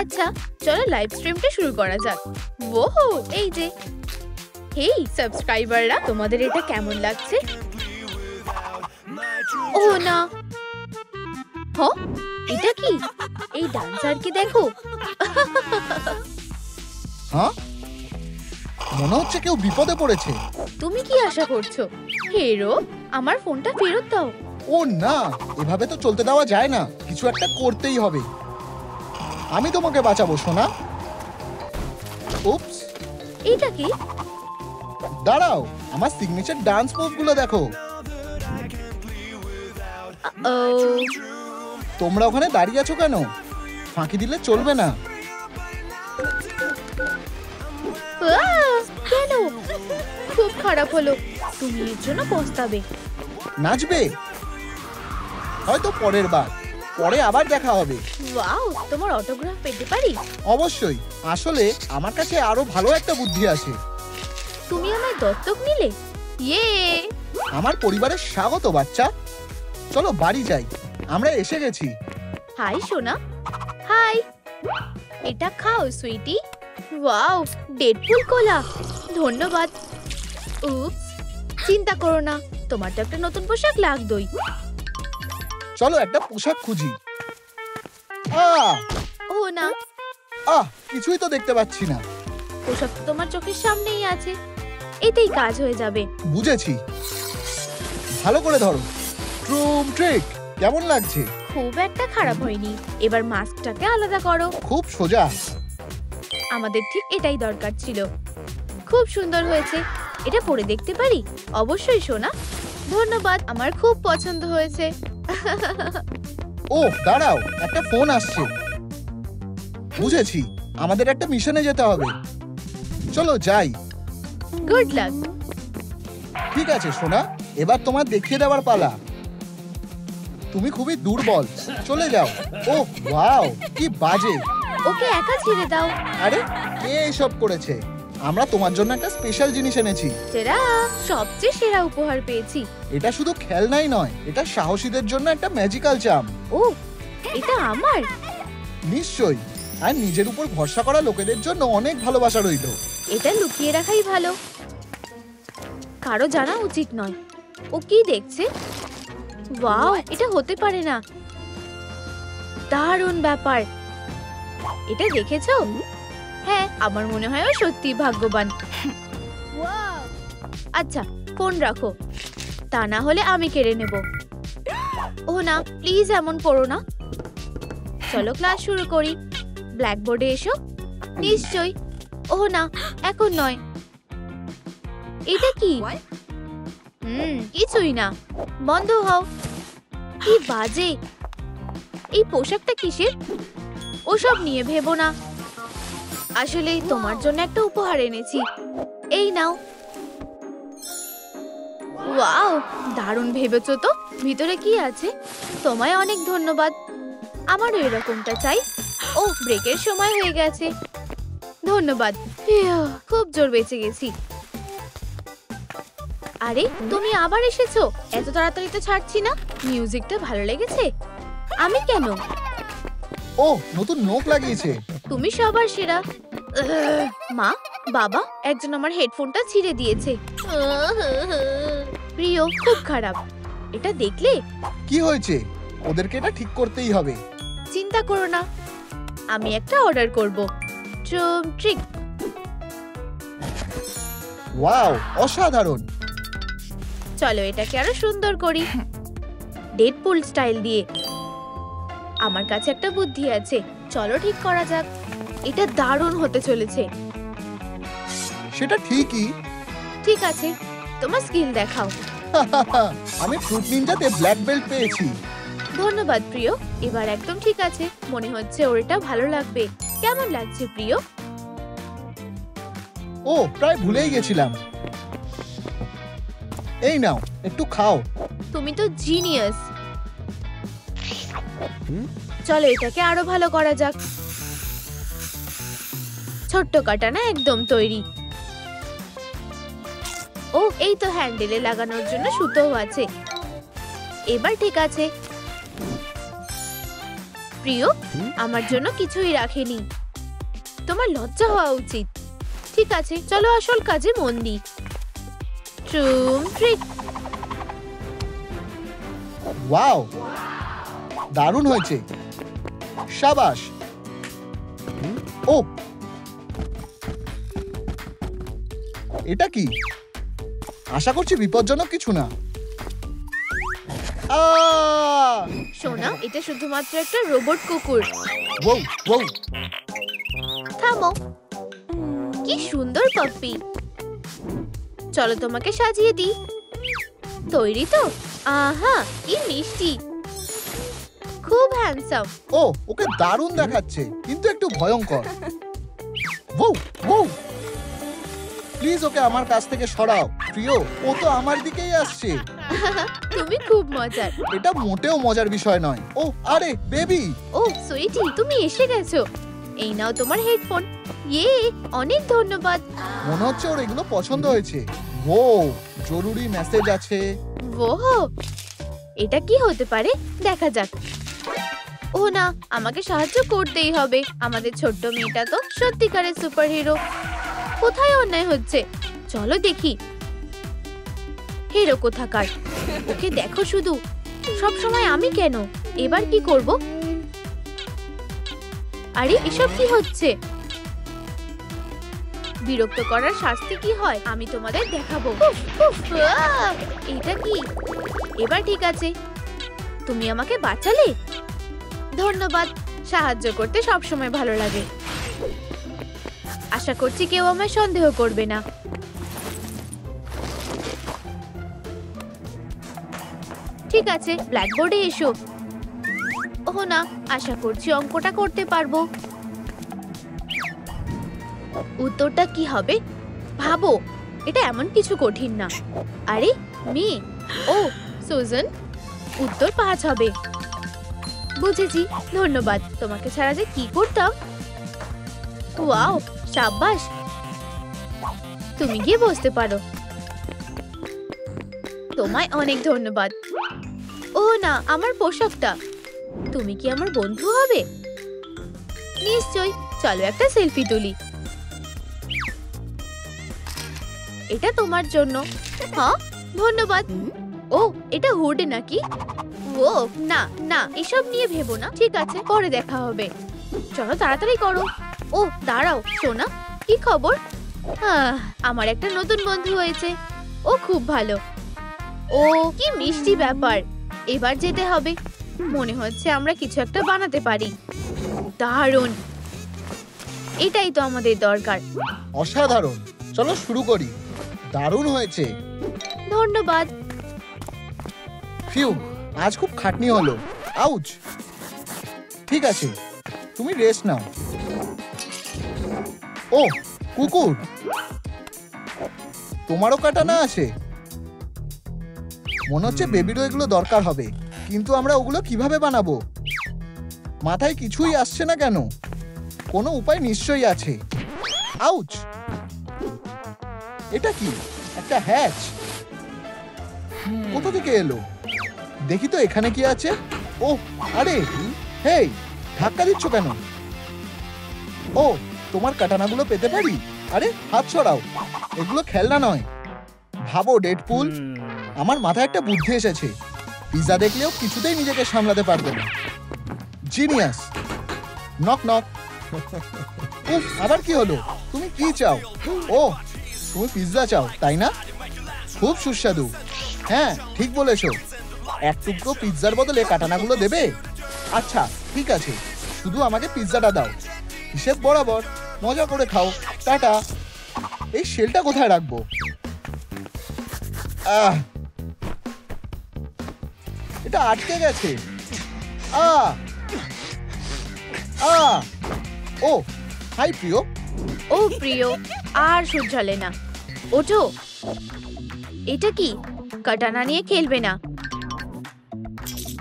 আচ্ছা, চলো লাইভ স্ট্রিমটা শুরু করা যাক। ওহো, এই যে হেই সাবস্ক্রাইবাররা, তোমাদের এটা কেমন লাগছে? ও না, এটা কি? এই ডান্সারকে দেখো। হ্যাঁ, মনে হচ্ছে কেউ বিপদে পড়েছে। তুমি কি আশা করছো? হিরো, আমার ফোনটা ফেরত দাও। ও না, এভাবে তো চলতে দেওয়া যায় না, কিছু একটা করতেই হবে। আমি তোমাকে বাঁচাবো সোনা। উপস, এটা কি? দাঁড়াও, আমার সিগনেচার ডান্স মুভগুলো দেখো। তোমরা ওখানে দাঁড়িয়ে আছো কেন? ফাঁকি দিলে চলবে না। কেন? খুব খারাপ হলো, তুমি এর জন্য পস্তাবে। নাচবে? হয়তো পরের বার, পরে আবার দেখা হবে। ওয়াও, তোমার অটোগ্রাফ পেতে পারি? অবশ্যই, আসলে আমার কাছে আরো ভালো একটা বুদ্ধি আছে। তুমি আমায় দত্তক নিলে? ইয়ে! আমার পরিবারের স্বাগত বাচ্চা। চলো বাড়ি যাই, আমরা এসে গেছি। হাই সোনা। হাই, এটা খাও সুইটি। ওয়াও, ডেডপুল কোলা। ধন্যবাদ। উপস, চিন্তা করো না, তোমার তো একটা নতুন পোশাক লাগবেই। চলো একটা পোশাক খুঁজি। ও না, কিছুই তো দেখতে পাচ্ছি না। পোশাক তো তোমার চোখের সামনেই আছে, এতেই কাজ হয়ে যাবে। বুঝেছি, ভালো করে ধরো। ট্রুম ট্রিক, কেমন লাগছে? খুব একটা খারাপ হয়নি। এবার মাস্কটাকে আলাদা করো। খুব সোজা। আমাদের ঠিক এটাই দরকার ছিল। খুব সুন্দর হয়েছে। এটা পরে দেখতে পারি? অবশ্যই সোনা। ধন্যবাদ, আমার খুব পছন্দ হয়েছে। ও দাঁড়াও, একটা ফোন আসছে। বুঝেছি, আমাদের একটা মিশনে যেতে হবে। চলো যাই। Good luck. ঠিক আছে সোনা, এবার তোমার দেখিয়ে দেওয়ার পালা। তুমি খুবই দুর্বল, চলে যাও। ও ওয়াও, কি বাজে। ওকে একা ছেড়ে দাও। আরে, কে এসব করেছে? আমরা তোমার জন্য একটা স্পেশাল জিনিস এনেছি। সেরা, সবচেয়ে সেরা উপহার পেয়েছি। এটা শুধু খেলনাই নয়, এটা সাহসীদের জন্য একটা ম্যাজিক্যাল চাম। ও, এটা আমার? নিশ্চয়ই, আর নিজের উপর ভরসা করা লোকেদের জন্য অনেক ভালোবাসা রইল। এটা লুকিয়ে রাখাই ভালো, কারো জানা উচিত নয়। ও কি দেখছে? ওয়াও, এটা হতে পারে না। দারুণ ব্যাপার। এটা দেখেছো? হ্যাঁ, আমার মনে হয় ও সত্যি ভাগ্যবান। আচ্ছা, ফোন রাখো, তা না হলে আমি কেড়ে নেব। ও না, প্লিজ এমন করো না। চলো ক্লাস শুরু করি। ব্ল্যাকবোর্ডে এসো। নিশ্চয়ই। ও না, এখন নয়। এটা কি? কিছুই না, বন্ধ হও। কি বাজে। এই পোশাকটা কিসের? ওসব নিয়ে ভেবো না, আসলে তোমার জন্য একটা উপহার এনেছি। এই নাও। ওয়াও, দারুণ ভেবেছো তো। ভিতরে কি আছে? তোমায় অনেক ধন্যবাদ। আমারও এরকমটা চাই। ও, ব্রেকের সময় হয়ে গেছে। ধন্যবাদ। খুব জোর বেঁচে গেছি। আরে, তুমি আবার এসেছো? এত তাড়াতাড়ি তো ছাড়ছি না। মিউজিকটা ভালো লেগেছে? আমি কেন? ও, নতুন নোক লাগিয়েছে। তুমি সবার সেরা। মা, বাবা, একজন আমার হেডফোনটা ছিঁড়ে দিয়েছে। প্রিয়, খুব খারাপ। এটা দেখলে? কি হয়েছে? ওদেরকে এটা ঠিক করতেই হবে। চিন্তা করো না, আমি একটা অর্ডার করব। ট্রুম ট্রিক। ওয়াও, অসাধারণ। চলো এটাকে আরো সুন্দর করি, ডেডপুল স্টাইল দিয়ে। আমার কাছে একটা বুদ্ধি আছে, চলো ঠিক করা যাক। এটা দারুণ হতে চলেছে। সেটা ঠিকই। ঠিক আছে, তোমার স্কিল দেখাও। আমি ফ্রুট নিনজাতে ব্ল্যাক বেল্ট পেয়েছি। ধন্যবাদ প্রিয়, এবার একদম ঠিক আছে। মনে হচ্ছে ওর এটা ভালো লাগবে। কেমন লাগছে প্রিয়? ও, প্রায় ভুলেই গেছিলাম। এই নাও, একটু খাও। তুমি তো জিনিয়াস। চলো এটাকে আরো ভালো করা যাক। ছোট্ট কাটানা একদম তৈরি। ও, এই তো হ্যান্ডেলে লাগানোর জন্য সুতোও আছে। এবার ঠিক আছে। প্রিয় আমার জন্য কিছুই রাখেনি। তোমার লজ্জা হওয়া উচিত। ঠিক আছে, চলো আসল কাজে মন দিই। ট্রুম ট্রিক। ওয়াও, দারুণ হয়েছে, শাবাশ। ও, এটা কি? আশা করছি বিপজ্জনক কিছু না। সোনা, এটা শুধুমাত্র একটা রোবট কুকুর। ওউ ওউ, থামো। কি সুন্দর পাপ্পি। চলো তোমাকে সাজিয়ে দিই। তৈরি তো? আহা, কি মিষ্টি, খুব হ্যান্ডসাম। ও, ওকে দারুণ দেখাচ্ছে, কিন্তু একটু ভয়ঙ্কর। ওউ ওউ, প্লিজ ওকে আমার কাছ থেকে সরাও। প্রিয়, ও তো আমার দিকেই আসছে। তুমি খুব মজার। এটা মোটেও মজার বিষয় নয়। ও, আরে বেবি। ও সুইটি, তুমি এসে গেছো। এই নাও তোমার হেডফোন। ইয়ে, অনেক ধন্যবাদ। মনে হচ্ছে ওর এগুলো পছন্দ হয়েছে। ও, জরুরি মেসেজ আছে। ওহো, এটা কি হতে পারে? দেখা যাক। ও না, আমাকে সাহায্য করতেই হবে। আমাদের ছোট্ট মেয়েটা তো সত্যিকারের সুপারহিরো। কোথায় অন্যায় হচ্ছে? চলো দেখি। হিরো কোথাকার, ওকে দেখো শুধু। সব সময় আমি কেন? এবার কি করব? আরে এসব কি হচ্ছে? বিরক্ত করার শাস্তি কি হয় আমি তোমাদের দেখাবো। উফ, উফ, আহ! এটা কি? এবার ঠিক আছে, তুমি আমাকে বাঁচালে। ধন্যবাদ। সাহায্য করতে সবসময় ভালো লাগে। আশা করছি কেউ আমায় সন্দেহ করবে না। ঠিক আছে, ব্ল্যাকবোর্ডে এসো। ও না, আশা করছি অঙ্কটা করতে পারবো। উত্তরটা কি হবে ভাবো। এটা এমন কিছু কঠিন না। আরে মেয়ে, ও সুজন, উত্তর 5 হবে। বুঝেছি, ধন্যবাদ। তোমাকে ছাড়া যে কি করতাম। ওয়াও, সাব্বাস। তুমি গিয়ে বসতে পারো। তোমায় অনেক ধন্যবাদ। ও না, আমার পোশাকটা। তুমি কি আমার বন্ধু হবে? নিশ্চয়ই। চলো একটা সেলফি তুলি। এটা তোমার জন্য। হ্যাঁ, ধন্যবাদ। ও, এটা হুড নাকি? ও না না, এসব নিয়ে ভেবো না। ঠিক আছে, পরে দেখা হবে। চলো তাড়াতাড়ি করো। ও দাঁড়াও, সোনা, কি খবর? আমার একটা নতুন বন্ধু হয়েছে। ও খুব ভালো। ও কি মিষ্টি ব্যাপার। এবার যেতে হবে। মনে হচ্ছে আমরা কিছু একটা বানাতে পারি। দারুণ, এটাই তো আমাদের দরকার। অসাধারণ, চলো শুরু করি। দারুণ হয়েছে। ধন্যবাদ। ফিউ, আজ খুব খাটনি হলো। আউচ। ঠিক আছে, তুমি রেস্ট নাও। ও, কুকুর, তোমারও কাটানা আছে? মনে হচ্ছে বেবিরও এগুলো দরকার হবে, কিন্তু আমরা ওগুলো কিভাবে বানাবো? মাথায় কিছুই আসছে না কেন? কোনো উপায় নিশ্চয়ই আছে। আউচ! এটা কি? একটা হ্যাচ? কোথা থেকে এলো? দেখি তো এখানে কি আছে। ও আরে, হেই, ধাক্কা দিচ্ছ কেন? ও, তোমার কাটানাগুলো পেতে পারি? আরে হাত ছড়াও, এগুলো খেলনা নয়। ভাবো ডেডপুল, আমার মাথায় একটা বুদ্ধি এসেছে। পিজা দেখলেও কিছুতেই নিজেকে সামলাতে পারবে না। জিনিয়াস। Knock knock. উফ, আবার কি হলো? তুমি কি চাও? ও, তুমি পিৎজা চাও তাই না? খুব সুস্বাদু। হ্যাঁ, ঠিক বলেছো। এক টুকরো পিৎজার বদলে কাটানাগুলো দেবে? আচ্ছা ঠিক আছে, শুধু আমাকে পিৎজাটা দাও। হিসেব বরাবর। মজা করে খাও। টাটা। এই শেলটা কোথায় রাখবো? এটা আটকে গেছে। ও হাই প্রিয়। ও প্রিয়, আর সহ্যলে না। ওঠো। এটা কি? কাটানা নিয়ে খেলবে না।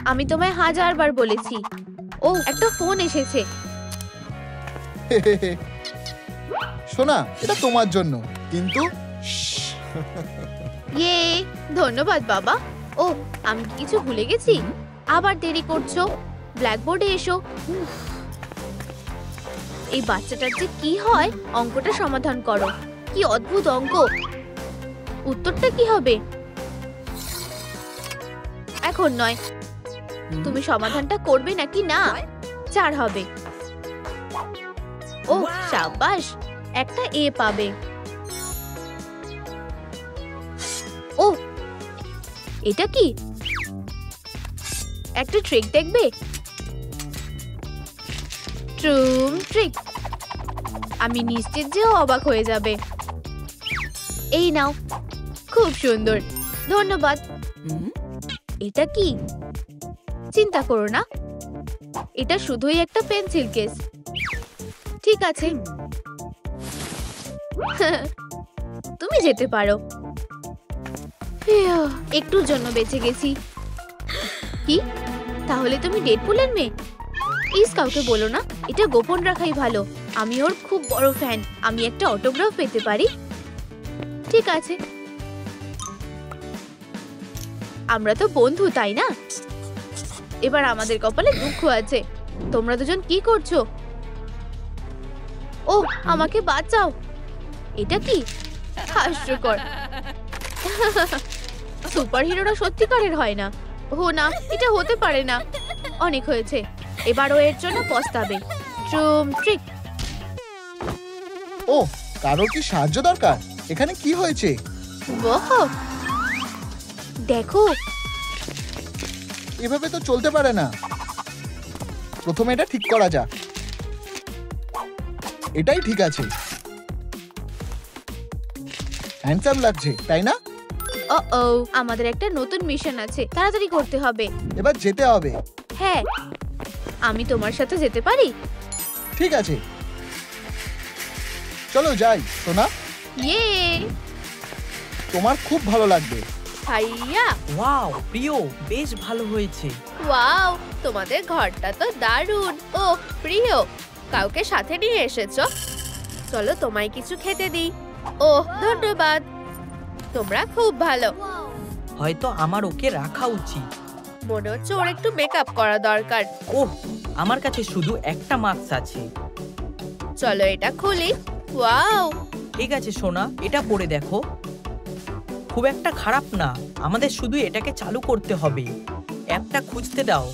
আমি তোমায় 1000 বার বলেছি। ও, একটা ফোন এসেছে। শোনা, এটা তোমার জন্য, কিন্তু ইয়ে, ধন্যবাদ বাবা। ও, আমি কি কিছু ভুলে গেছি? আবার দেরি করছো। ব্ল্যাকবোর্ডে এসো। এই বাচ্চাটার যে কি হয়, অঙ্কটা সমাধান করো। কি অদ্ভুত অঙ্ক! উত্তরটা কি হবে? এখন নয়, তুমি সমাধানটা করবে নাকি না? 4 হবে। ও সাবাস, একটা এ পাবে। ও এটা কি? একটা ট্রিক দেখবে? ট্রুম ট্রিক। আমি নিশ্চিত যে ও অবাক হয়ে যাবে। এই নাও, খুব সুন্দর, ধন্যবাদ। এটা কি? চিন্তা করো না, এটা শুধুই একটা পেন্সিল কেস। ঠিক আছে, তুমি যেতে পারো। একটুর জন্য বেঁচে গেছি। কি? তাহলে তুমি ডেডপুলের মেয়ে? প্লিজ কাউকে বলো না, এটা গোপন রাখাই ভালো। আমি ওর খুব বড় ফ্যান। আমি একটা অটোগ্রাফ পেতে পারি? ঠিক আছে, আমরা তো বন্ধু, তাই না? এবার আমাদের কপালে দুঃখ আছে। তোমরা দুজন কি করছো? ও আমাকে বাঁচাও। এটা কি? হাস্যকর। সুপার হিরোরা সত্যিকারের হয় না। ও না, এটা হতে পারে না। অনেক হয়েছে, এবার ও এর জন্য পস্তাবে। ট্রুম ট্রিক। ও, কারোর কি সাহায্য দরকার? এখানে কি হয়েছে? ওহো, দেখো। এভাবে তো চলতে পারে না। প্রথমে এটা ঠিক করা যাক। এটাই ঠিক আছে। হ্যান্ডসাম লাগছে, তাই না? ও আমাদের একটা নতুন মিশন আছে, তাড়াতাড়ি করতে হবে। এবার যেতে হবে। হ্যাঁ, আমি তোমার সাথে যেতে পারি? ঠিক আছে, চলো যাই। সোনা, ইয়ে, তোমার খুব ভালো লাগবে। হাইয়া। ওয়াও প্রিয়, বেশ ভালো হয়েছে। ওয়াও, তোমাদের ঘরটা তো দারুণ। ও প্রিয়, কাউকে সাথে নিয়ে এসেছো? চলো তোমায় কিছু খেতে দিই। ও ধন্যবাদ, তোমরা খুব ভালো। হয়তো আমার ওকে রাখা উচিত। মনে হচ্ছে ওর একটু মেকআপ করা দরকার। ওহ, আমার কাছে শুধু একটা মাস্ক আছে। চলো এটা খুলি। ওয়াও, ঠিক আছে সোনা, এটা পরে দেখো। খুব একটা খারাপ না। আমাদের শুধু এটাকে চালু করতে হবে। অ্যাপটা খুঁজতে দাও।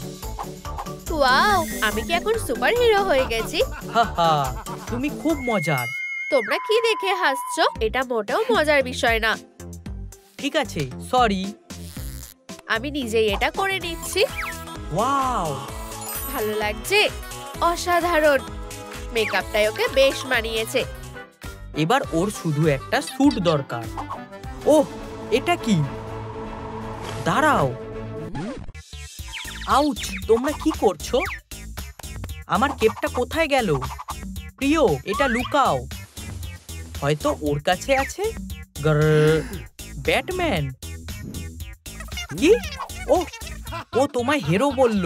ওয়াও, আমি কি এখন সুপার হিরো হয়ে গেছি? হাহা, তুমি খুব মজার। তোমরা কি দেখে হাসছো? এটা মোটেও মজার বিষয় না। ঠিক আছে, সরি। আমি নিজেই এটা করে নিচ্ছি। ওয়াও, ভালো লাগছে? অসাধারণ। মেকআপটাই ওকে বেশ মানিয়েছে। এবার ওর শুধু একটা স্যুট দরকার। ওহ, এটা কি? দাঁড়াও। আউচ, তোমরা কি করছো? আমার কেপটা কোথায় গেল? প্রিয়, এটা লুকাও। হয়তো ওর কাছে আছে। ব্যাটম্যান? কি? ও তোমায় হিরো বলল।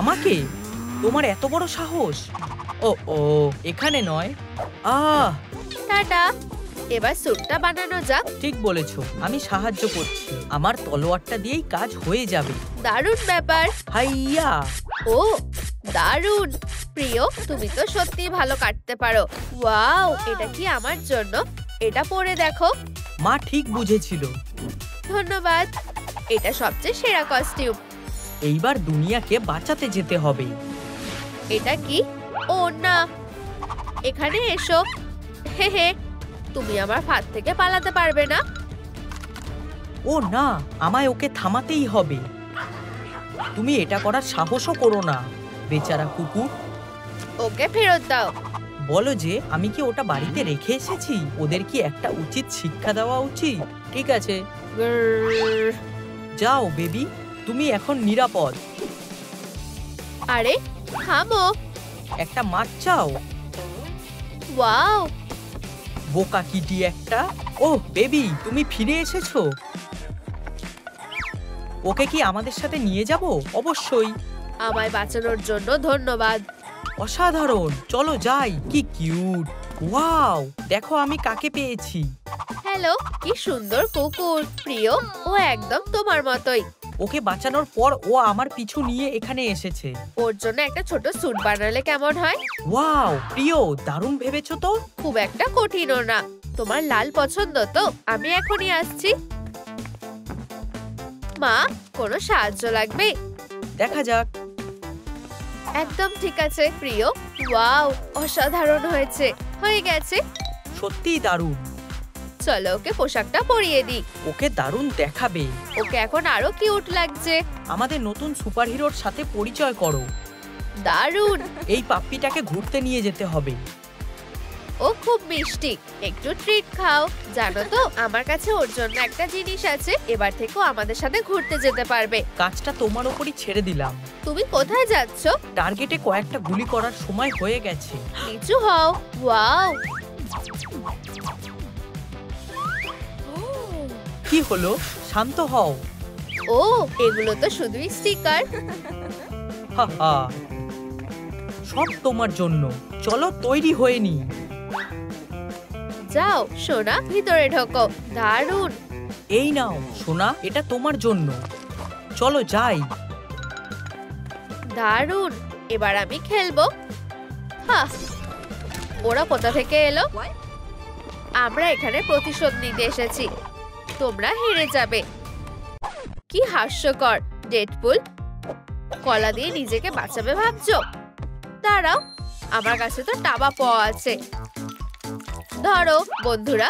আমাকে? তোমার এত বড় সাহস? ও এখানে নয়। আহ, টাটা। এবার স্যুটটা বানানো যাক। ঠিক বলেছো, আমি সাহায্য করছি। আমার তলোয়ারটা দিয়েই কাজ হয়ে যাবে। দারুণ ব্যাপার। হাইয়া! ও দারুণ। প্রিয়, তুমি তো সত্যি ভালো কাটতে পারো। ওয়াও, এটা কি আমার জন্য? এটা পরে দেখো। মা ঠিক বুঝেছিল। ধন্যবাদ, এটা সবচেয়ে সেরা কস্টিউম। এইবার দুনিয়াকে বাঁচাতে যেতে হবে। এটা কি? ও না, এখানে এসো। হে হে, তুমি আমার হাত থেকে পালাতে পারবে না। ও না, আমায় ওকে থামাতেই হবে। তুমি এটা করার সাহসও করো না, বেচারা কুকুর। ওকে ফেরত দাও। বলো যে আমি কি ওটা বাড়িতে রেখে এসেছি। ওদের কি একটা উচিত শিক্ষা দেওয়া উচিত? ঠিক আছে, গ্ররর। যাও বেবি, তুমি এখন নিরাপদ। আরে থামো। একটা মাছ চাও? ওয়াও, বোকা কিটি একটা। ওহ বেবি, তুমি ফিরে এসেছো। ওকে কি আমাদের সাথে নিয়ে যাব? অবশ্যই। আমায় বাঁচানোর জন্য ধন্যবাদ। অসাধারণ, চলো যাই। কি কিউট। ওয়াও, দেখো আমি কাকে পেয়েছি। হ্যালো, কি সুন্দর কুকুর। প্রিয়, ও একদম তোমার মতোই। ওকে বাঁচানোর পর ও আমার পিছু নিয়ে এখানে এসেছে। ওর জন্য একটা ছোট স্যুট বানালে কেমন হয়? ওয়াও প্রিয়, দারুণ ভেবেছো তো। খুব একটা কঠিনও না। তোমার লাল পছন্দ তো? আমি এখনই আসছি। মা, কোনো সাহায্য লাগবে? দেখা যাক। একদম ঠিক আছে প্রিয়। ওয়াও, অসাধারণ হয়েছে। হয়ে গেছে। সত্যিই দারুণ। চলো ওকে পোশাকটা পরিয়ে দিই। ওকে দারুণ দেখাবে। ওকে এখন আরো কিউট লাগছে। আমাদের নতুন সুপারহিরোর সাথে পরিচয় করো। দারুণ। এই পাপ্পিটাকে ঘুরতে নিয়ে যেতে হবে। ও খুব মিষ্টি। একটু ট্রিট খাও। জানো তো, আমার কাছে ওর জন্য একটা জিনিস আছে। এবার থেকেও আমাদের সাথে ঘুরতে যেতে পারবে। কাজটা তোমার ওপরই ছেড়ে দিলাম। তুমি কোথায় যাচ্ছ? টার্গেটে কয়েকটা গুলি করার সময় হয়ে গেছে। নিচু হও। ওয়াও, কি হলো? শান্ত হও। ও এগুলো তো শুধুই স্টিকার। হাহা, সব তোমার জন্য। চলো তৈরি হয়ে নি। যাও সোনা, ভিতরে ঢোকো। দারুণ। এই নাও সোনা, এটা তোমার জন্য। চলো যাই। দারুণ। এবার আমি খেলবো। হ্যাঁ, ওরা কোথা থেকে এলো? আমরা এখানে প্রতিশোধ নিতে এসেছি। তোমরা হেরে যাবে। কি হাস্যকর। ডেডপুল, কলা দিয়ে নিজেকে বাঁচাবে ভাবছো? দাঁড়াও, আমার কাছে তো টাবা পাওয়া আছে। ধরো বন্ধুরা।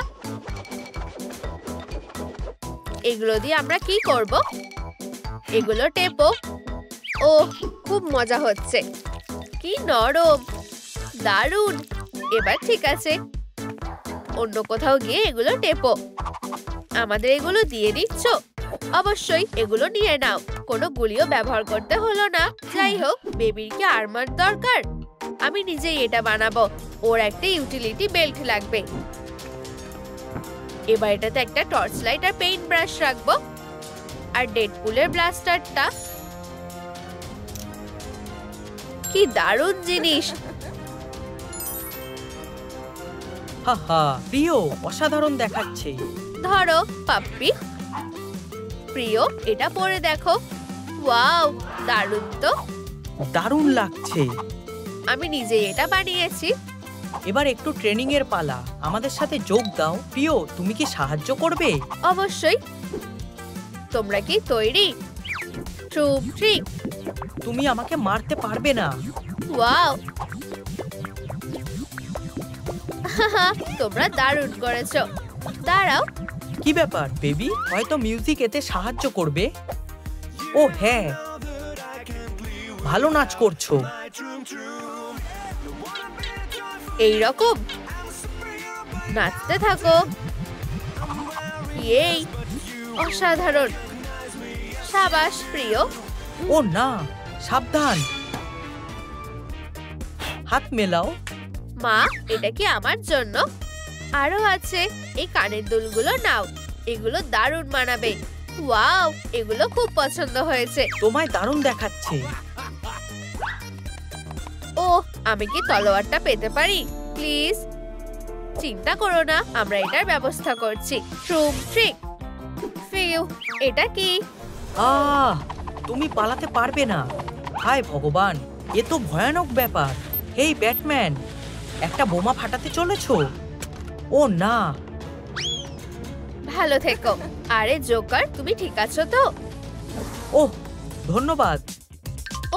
এগুলো দিয়ে আমরা কি করব? এগুলো টেপো। ও, খুব মজা হচ্ছে। কি নরম। দারুণ। এবার ঠিক আছে। অন্য কোথাও গিয়ে এগুলো টেপো। আমাদের এগুলো দিয়ে দিচ্ছ? অবশ্যই, এগুলো নিয়ে নাও। কোনো গুলিও ব্যবহার করতে হলো না। যাই হোক, বেবির কি আর্মার দরকার? আমি নিজেই এটা বানাবো। ওর একটা ইউটিলিটি বেল্ট লাগবে। এবার এটাতে একটা টর্চ লাইট আর পেইন্ট ব্রাশ রাখবো। আর ডেডপুলের ব্লাস্টারটা। কি দারুণ জিনিস। হাহা, প্রিয়, অসাধারণ দেখাচ্ছে। ধরো পাপ্পি। প্রিয়, এটা পরে দেখো। ওয়াও, দারুণ তো। দারুণ লাগছে। আমি নিজেই এটা বানিয়েছি। এবার একটু ট্রেনিং এর পালা। আমাদের সাথে যোগ দাও। প্রিয়, তুমি কি সাহায্য করবে? অবশ্যই। তোমরা কি তৈরি? ট্রুপ ট্রিক। তুমি আমাকে মারতে পারবে না। ওয়াও, তোমরা দারুণ করেছো। দাঁড়াও। কি ব্যাপার বেবি? হয়তো মিউজিক এতে সাহায্য করবে। ও হ্যাঁ, ভালো নাচ করছো। এই রকম নাচতে থাকো। এই অসাধারণ। সাবাস প্রিয়। ও না, সাবধান। হাত মেলাও। মা, এটা কি আমার জন্য? আরো আছে। এই কানের দুলগুলো নাও। এগুলো দারুণ মানাবে। ওয়াও, এগুলো খুব পছন্দ হয়েছে। তোমায় দারুণ দেখাচ্ছে। ও, আমি কি তলোয়ারটা পেতে পারি প্লিজ? চিন্তা করো না, আমরা এটার ব্যবস্থা করছি। Troop trick. ফিউ, এটা কি? তুমি পালাতে পারবে না। হায় ভগবান, এ তো ভয়ানক ব্যাপার। হেই ব্যাটম্যান, একটা বোমা ফাটাতে চলেছো? ও না। ভালো থেকো। আরে জোকার, তুমি ঠিক আছো তো? ওহ, ধন্যবাদ।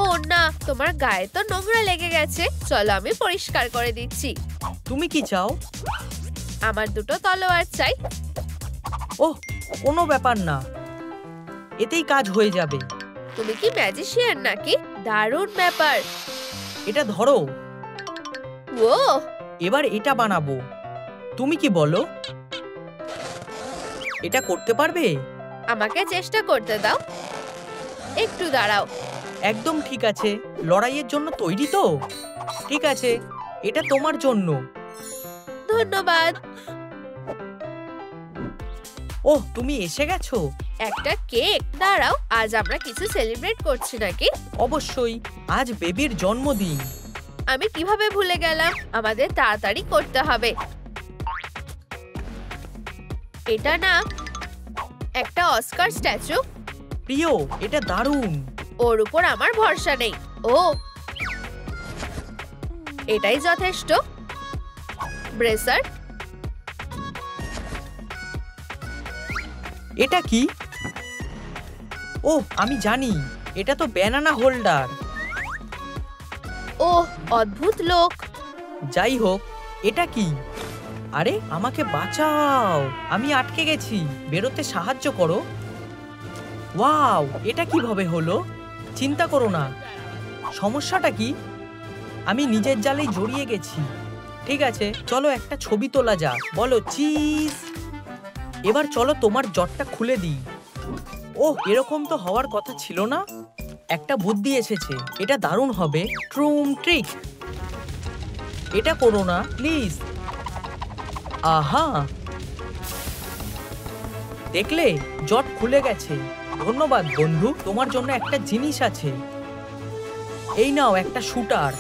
ও না, তোমার গায়ে তো নোংরা লেগে গেছে। চলো আমি পরিষ্কার করে দিচ্ছি। তুমি কি চাও? আমার দুটো তলোয়ার চাই। ওহ, কোনো ব্যাপার না, এতেই কাজ হয়ে যাবে। তুমি কি ম্যাজিশিয়ান নাকি? দারুণ ব্যাপার। এটা ধরো। ও, এবার এটা বানাবো। তুমি কি বলো? এটা করতে পারবে? আমাকে চেষ্টা করতে দাও। একটু দাঁড়াও। একদম ঠিক আছে। লড়াইয়ের জন্য তৈরি তো? ঠিক আছে, এটা তোমার জন্য। ধন্যবাদ। ওহ, তুমি এসে গেছো। একটা কেক। দাঁড়াও, আজ আমরা কিছু সেলিব্রেট করছি নাকি? অবশ্যই, আজ বেবির জন্মদিন। আমি কিভাবে ভুলে গেলাম? আমাদের তাড়াতাড়ি করতে হবে। এটা না একটা অস্কার স্ট্যাচু। প্রিয়, এটা দারুণ। ওর উপর আমার ভরসা নেই। ও, এটাই যথেষ্ট। ব্রেসার, এটা কি? ওহ, আমি জানি, এটা তো ব্যানানা হোল্ডার। ওহ, অদ্ভুত লোক। যাই হোক, এটা কি? আরে, আমাকে বাঁচাও, আমি আটকে গেছি, বেরোতে সাহায্য করো। ওয়াও, এটা কিভাবে হলো? চিন্তা করো না। সমস্যাটা কি? আমি নিজের জালেই জড়িয়ে গেছি। ঠিক আছে, চলো একটা ছবি তোলা যাক। বলো চিজ। এবার চলো তোমার জটটা খুলে দিই। ওহ, এরকম তো হওয়ার কথা ছিল না। একটা বুদ্ধি এসেছে, এটা দারুণ হবে। ট্রুম ট্রিক। এটা করো না প্লিজ। আহা, দেখলে, জট খুলে গেছে। ধন্যবাদ বন্ধু, তোমার জন্য একটা জিনিস আছে। এই নাও একটা শুটার।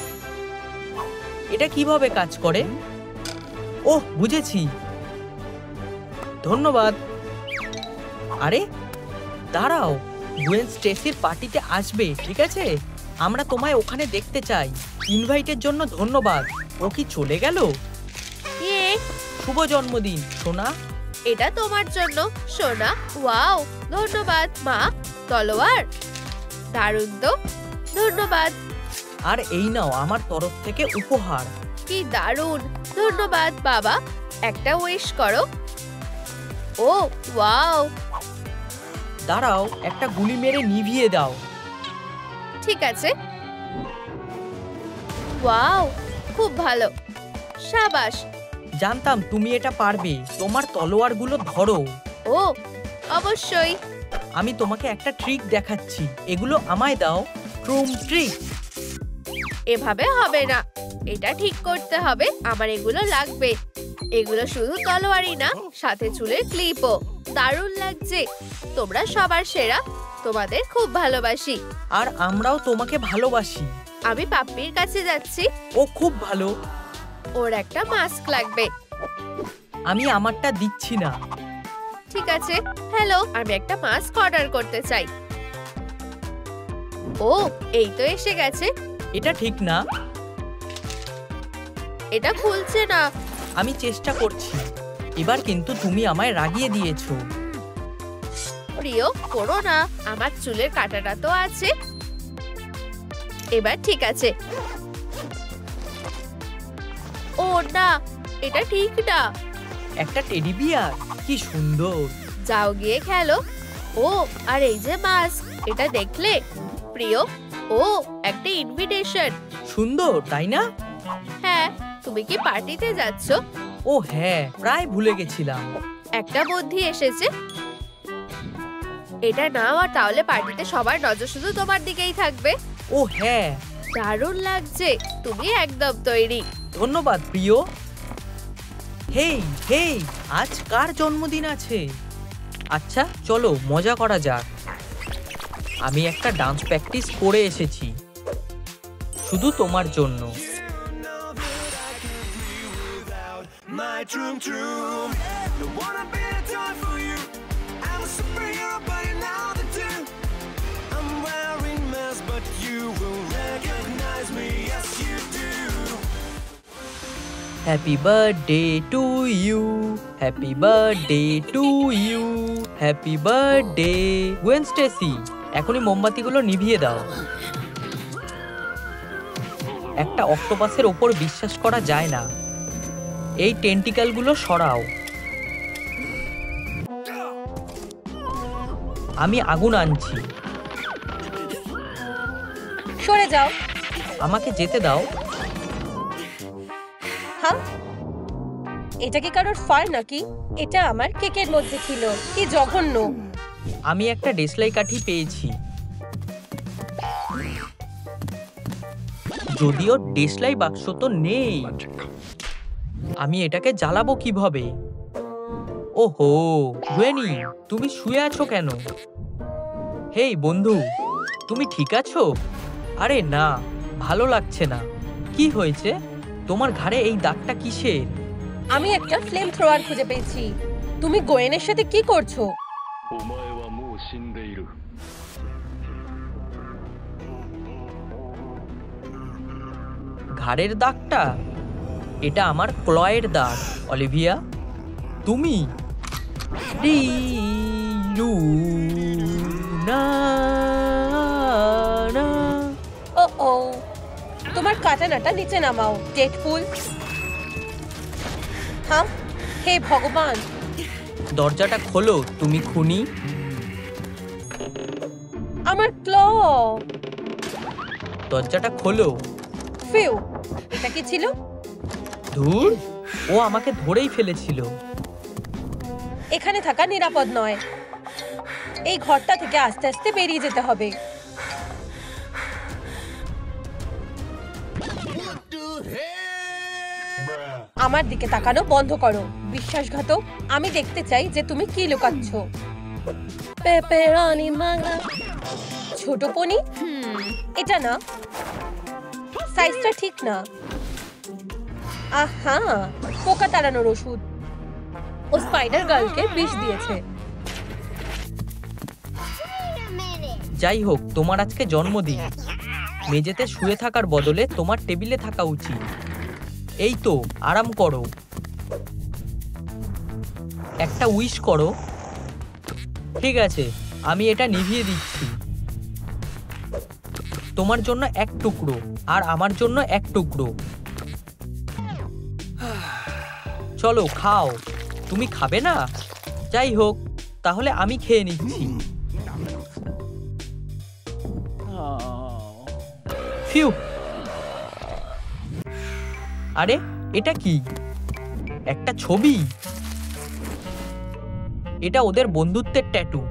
এটা কিভাবে কাজ করে? ওহ, বুঝেছি, ধন্যবাদ। আরে দাঁড়াও, গুয়েন স্টেসির পার্টিতে আসবে, ঠিক আছে? আমরা তোমায় ওখানে দেখতে চাই। ইনভাইটের জন্য ধন্যবাদ। ও কি চলে গেল? এ, শুভ জন্মদিন সোনা। এটা তোমার জন্য সোনা। ওয়াও, ধন্যবাদ মা। তলোয়ার, দারুণ তো। ধন্যবাদ। আর এই নাও আমার তরফ থেকে উপহার। কি দারুণ। ধন্যবাদ বাবা। একটা উইশ করো। ও ওয়াও, দাঁড়াও, একটা গুলি মেরে নিভিয়ে দাও। ঠিক আছে। ওয়াও, খুব ভালো। সাবাস। জানতাম তুমি এটা পারবে। তোমার তলোয়ারগুলো ধরো। ও, অবশ্যই। আমি তোমাকে একটা ট্রিক দেখাচ্ছি, এগুলো আমায় দাও। ট্রুম ট্রিক। এভাবে হবে না, এটা ঠিক করতে হবে। আমার এগুলো লাগবে। এগুলো শুধু তলোয়ারই না, সাথে চুলের ক্লিপও। দারুণ লাগছে। তোমরা সবার সেরা। তোমাদের খুব ভালোবাসি। আর আমরাও তোমাকে ভালোবাসি। আমি পাপ্পির কাছে যাচ্ছি। ও খুব ভালো। ওর একটা মাস্ক লাগবে। আমি আমারটা দিচ্ছি না। ঠিক আছে। হ্যালো, আমি একটা মাস্ক অর্ডার করতে চাই। ও, এই তো এসে গেছে। এটা ঠিক না। এটা খুলছে না। আমি চেষ্টা করছি। এবার কিন্তু তুমি আমায় রাগিয়ে দিয়েছো। প্রিয়, করো না। আমার চুলের কাঁটাটা তো আছে। এবার ঠিক আছে। ও না, এটা ঠিক না। একটা টেডি বিয়ার, কি সুন্দর। যাও গিয়ে খেলো। ও, আর এই যে মাস্ক, এটা দেখলে প্রিয়? ও, একটা ইনভিটেশন। সুন্দর, তাই না? হ্যাঁ, তুমি কি পার্টিতে যাচ্ছ? ও হ্যাঁ, প্রায় ভুলে গেছিলাম। একটা বুদ্ধি এসেছে। এটা নাও, আর তাহলে পার্টিতে সবার নজর শুধু তোমার দিকেই থাকবে। ও হ্যাঁ, দারুণ লাগছে। তুমি একদম তৈরি। ধন্যবাদ প্রিয়। হেই হেই, আজ কার জন্মদিন আছে? আচ্ছা, চলো মজা করা যাক। আমি একটা ডান্স প্র্যাকটিস করে এসেছি, শুধু তোমার জন্য। My troom troom, don't wanna be a toy for you. I'm a superhero, but you know the do. I'm wearing masks, but you will recognize me. Yes, you do. Happy birthday to you, happy birthday to you, happy birthday. Gwen Stacy, এখনই মোমবাতিগুলো নিভিয়ে দাও। একটা অক্টোপাসের ওপর বিশ্বাস করা যায় না। এই টেন্টিকেলগুলো সরাও। আমি আগুন আনছি। সরে যাও। আমাকে যেতে দাও। হ্যাঁ, এটা কি কারোর ফার নাকি? এটা আমার কেকের মধ্যে ছিল। কি জঘন্য। আমি একটা দেশলাই কাঠি পেয়েছি, যদিও দেশলাই বাক্স তো নেই। আমি এটাকে জ্বালাবো কিভাবে? ওহো, গুয়েনি, তুমি শুয়ে আছো কেন? হেই বন্ধু, তুমি ঠিক আছো? আরে না, ভালো লাগছে না। কি হয়েছে? তোমার ঘাড়ে এই দাগটা কিসের? আমি একটা ফ্লেম থ্রোয়ার খুঁজে পেয়েছি। তুমি গোয়েনের সাথে কি করছো? お前はもう死んでいる。ঘাড়ের দাগটা? এটা আমার ক্লয়ের দাগ, অলিভিয়া। তুমি না না। ও ও, তোমার কাটানাটা নিচে নামাও, ডেডপুল। হ্যাঁ, হে ভগবান। দরজাটা খোলো, তুমি খুনি। আমার ক্ল। দরজাটা খোলো। ফিউ, এটা কি ছিল? ধুর, ও আমাকে ধরেই ফেলেছিল। এখানে থাকা নিরাপদ নয়। এই ঘরটা থেকে আস্তে আস্তে বেরিয়ে যেতে হবে। আমার দিকে তাকানো বন্ধ করো, বিশ্বাসঘাতক। আমি দেখতে চাই যে তুমি কি লুকাচ্ছ। পেপেরনি মাঙ্গা। ছোট পনি? এটা না, সাইজটা ঠিক না। আহা, পোকা তাড়ানোর ওষুধ। ও স্পাইডার গার্লকে বিষ দিয়েছে। যাই হোক, তোমার আজকে জন্মদিন। মেঝেতে শুয়ে থাকার বদলে তোমার টেবিলে থাকা উচিত। এই তো, আরাম করো। একটা উইশ করো। ঠিক আছে, আমি এটা নিভিয়ে দিচ্ছি। তোমার জন্য এক টুকরো, আর আমার জন্য এক টুকরো। চলো খাও। তুমি খাবে না? যাই হোক, তাহলে আমি খেয়ে নিচ্ছি। ফিউ। আরে, এটা কি? একটা ছবি। এটা ওদের বন্ধুত্বের ট্যাটু।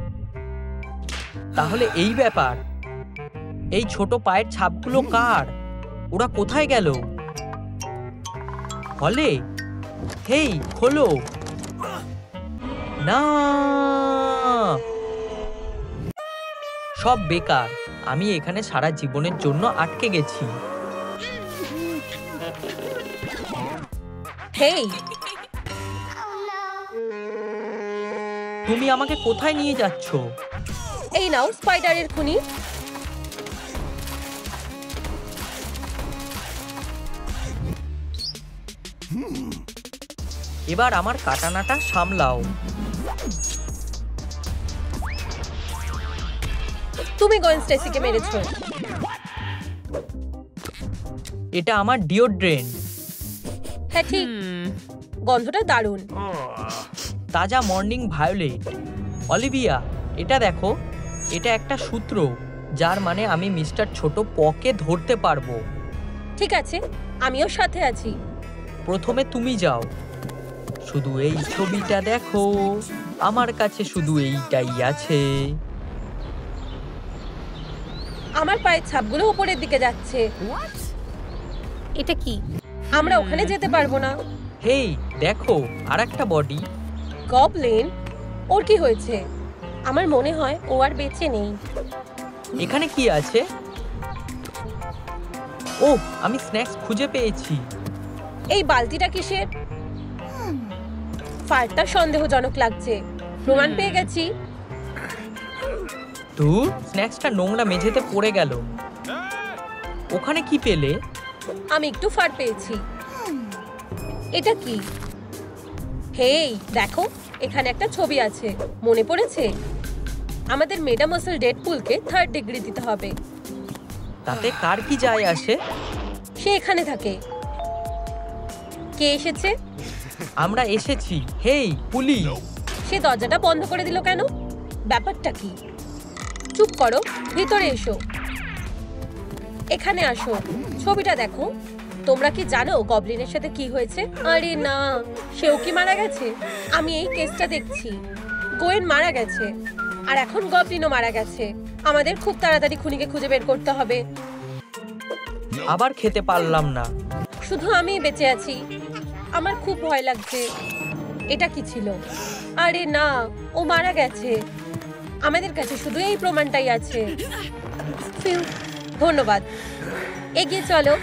তাহলে এই ব্যাপার। এই ছোট পায়ের ছাপগুলো কার? ওরা কোথায় গেল? হলে? হেই, খোলো না। সব বেকার। আমি এখানে সারা জীবনের জন্য আটকে গেছি। হেই, তুমি আমাকে কোথায় নিয়ে যাচ্ছ? এই নাও স্পাইডারের খুনি। এবার আমার কাটানাটা সামলাও। তুমি গোয়েন স্টেসিকে মেরেছো। এটা আমার ডিওড্রেন্ট। হ্যাঁ ঠিক, গন্ধটা দারুণ। তাজা মর্নিং ভায়োলেট। অলিভিয়া, এটা দেখো। এটা একটা সূত্র, যার মানে আমি মিস্টার ছোট পকে ধরতে পারবো। ঠিক আছে, আমিও সাথে আছি। প্রথমে তুমি যাও। শুধু এই ছবিটা দেখো, আমার কাছে শুধু এইটাই আছে। আমার পায়ের ছাপগুলো উপরের দিকে যাচ্ছে। এটা কি? আমরা ওখানে যেতে পারবো না। হেই, দেখো, আর একটা বডি। গবলিন, ওর কি হয়েছে? আমার মনে হয় ও আর বেঁচে নেই। এখানে কি আছে? ও, আমি স্ন্যাক্স খুঁজে পেয়েছি। এই বালতিটা কিসের? ফায়ারটা সন্দেহজনক লাগছে। প্রমাণ পেয়ে গেছি। ধুর, স্ন্যাক্সটা নোংরা মেঝেতে পড়ে গেল। ওখানে কি পেলে? আমি একটু ফার পেয়েছি। এটা কি? হেই, দেখো, এখানে একটা ছবি আছে। মনে পড়েছে? আমাদের মেডামসেল ডেডপুলকে 3rd ডিগ্রি দিতে হবে। তাতে কার কি যায় আসে? সে এখানে থাকে। কে এসেছে? আমরা এসেছি। হেই, পুলিশ। সে দরজাটা বন্ধ করে দিল কেন? ব্যাপারটা কি? চুপ করো, ভিতরে এসো। এখানে আসো, ছবিটা দেখো। তোমরা কি জানো গবলিনের সাথে কি হয়েছে? আরে না, সেও কি মারা গেছে? আমি এই কেসটা দেখছি। গোয়েন মারা গেছে, আর এখন গবলিনও মারা গেছে। আমাদের খুব তাড়াতাড়ি খুনিকে খুঁজে বের করতে হবে। আবার খেতে পারলাম না। শুধু আমি বেঁচে আছি। আমার খুব ভয় লাগছে। এটা কি ছিল? আরে না, ও মারা গেছে। আমাদের কাছে শুধু এই প্রমাণটাই আছে। ফিউ, ধন্যবাদ। এগিয়ে চলো।